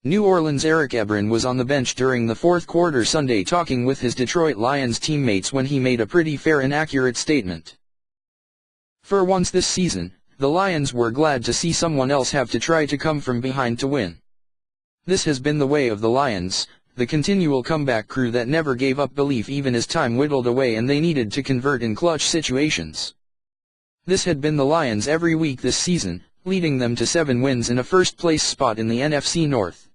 New Orleans' Eric Ebron was on the bench during the fourth quarter Sunday talking with his Detroit Lions teammates when he made a pretty fair and accurate statement. For once this season, the Lions were glad to see someone else have to try to come from behind to win. This has been the way of the Lions, the continual comeback crew that never gave up belief even as time whittled away and they needed to convert in clutch situations. This had been the Lions every week this season, leading them to 7 wins and a first-place spot in the NFC North.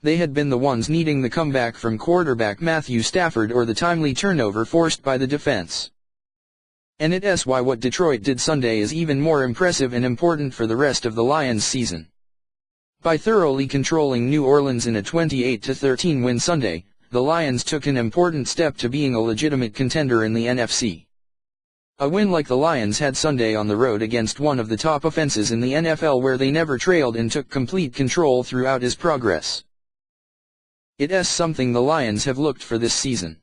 They had been the ones needing the comeback from quarterback Matthew Stafford or the timely turnover forced by the defense. And it's why what Detroit did Sunday is even more impressive and important for the rest of the Lions season. By thoroughly controlling New Orleans in a 28-13 win Sunday, the Lions took an important step to being a legitimate contender in the NFC. A win like the Lions had Sunday on the road against one of the top offenses in the NFL where they never trailed and took complete control throughout his progress. It's something the Lions have looked for this season.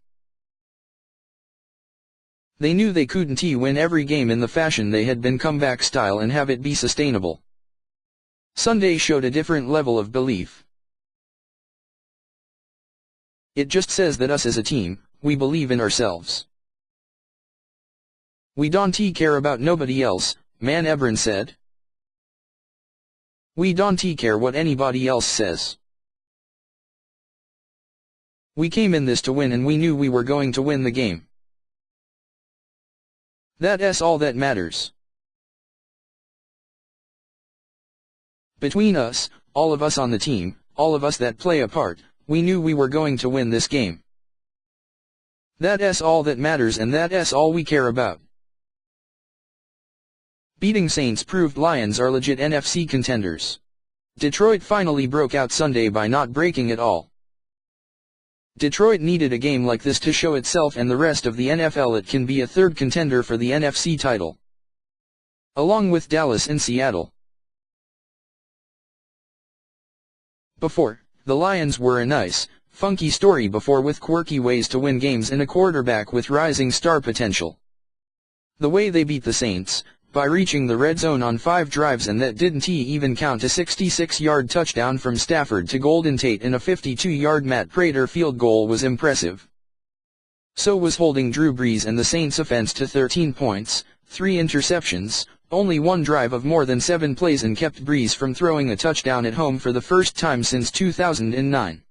They knew they couldn't win every game in the fashion they had been comeback style and have it be sustainable. Sunday showed a different level of belief. It just says that us as a team, we believe in ourselves. We don't care about nobody else, man, Ebron said. We don't care what anybody else says. We came in this to win and we knew we were going to win the game. That's all that matters. Between us, all of us on the team, all of us that play a part, we knew we were going to win this game. That's all that matters and that's all we care about. Beating Saints proved Lions are legit NFC contenders. Detroit finally broke out Sunday by not breaking at all. Detroit needed a game like this to show itself and the rest of the NFL it can be a third contender for the NFC title. Along with Dallas and Seattle. Before, the Lions were a nice, funky story before with quirky ways to win games and a quarterback with rising star potential. The way they beat the Saints, by reaching the red zone on 5 drives and that didn't even count a 66-yard touchdown from Stafford to Golden Tate and a 52-yard Matt Prater field goal was impressive. So was holding Drew Brees and the Saints offense to 13 points, 3 interceptions, only 1 drive of more than 7 plays and kept Brees from throwing a touchdown at home for the first time since 2009.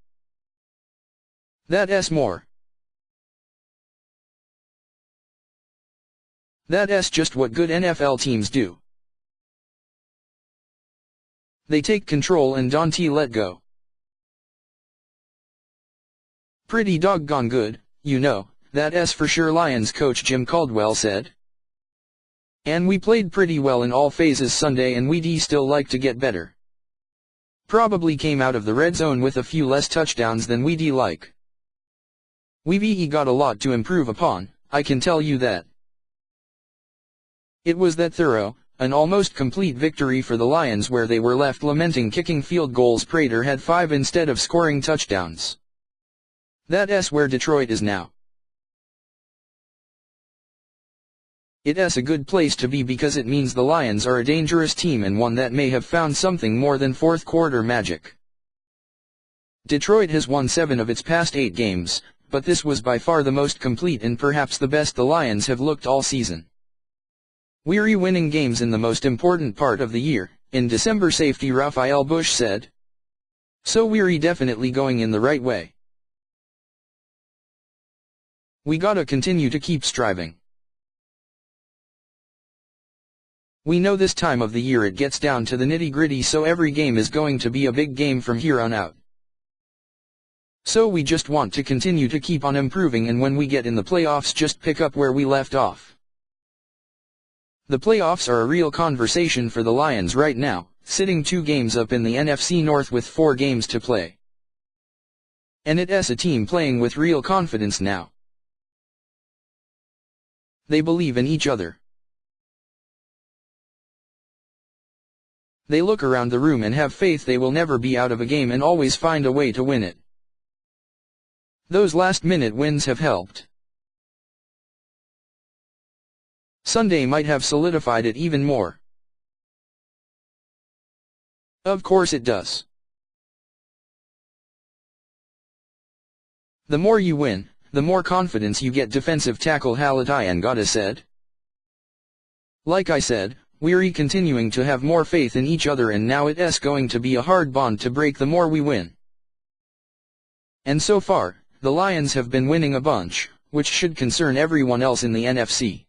That's more. That's just what good NFL teams do. They take control and don't let go. Pretty doggone good, you know, that's for sure, Lions coach Jim Caldwell said. And we played pretty well in all phases Sunday and we'd still like to get better. Probably came out of the red zone with a few less touchdowns than we'd like. We've got a lot to improve upon, I can tell you that. It was that thorough, an almost complete victory for the Lions where they were left lamenting kicking field goals. Prater had 5 instead of scoring touchdowns. That's where Detroit is now. It's a good place to be because it means the Lions are a dangerous team and one that may have found something more than fourth quarter magic. Detroit has won 7 of its past 8 games, but this was by far the most complete and perhaps the best the Lions have looked all season. We're winning games in the most important part of the year, in December, safety Raphael Bush said. So we're definitely going in the right way. We gotta continue to keep striving. We know this time of the year it gets down to the nitty-gritty, so every game is going to be a big game from here on out. So we just want to continue to keep on improving, and when we get in the playoffs just pick up where we left off. The playoffs are a real conversation for the Lions right now, sitting 2 games up in the NFC North with 4 games to play. And it's a team playing with real confidence now. They believe in each other. They look around the room and have faith they will never be out of a game and always find a way to win it. Those last-minute wins have helped. Sunday might have solidified it even more. Of course it does. The more you win, the more confidence you get, defensive tackle Ngata said. Like I said, we're continuing to have more faith in each other, and now it's going to be a hard bond to break the more we win. And so far, the Lions have been winning a bunch, which should concern everyone else in the NFC.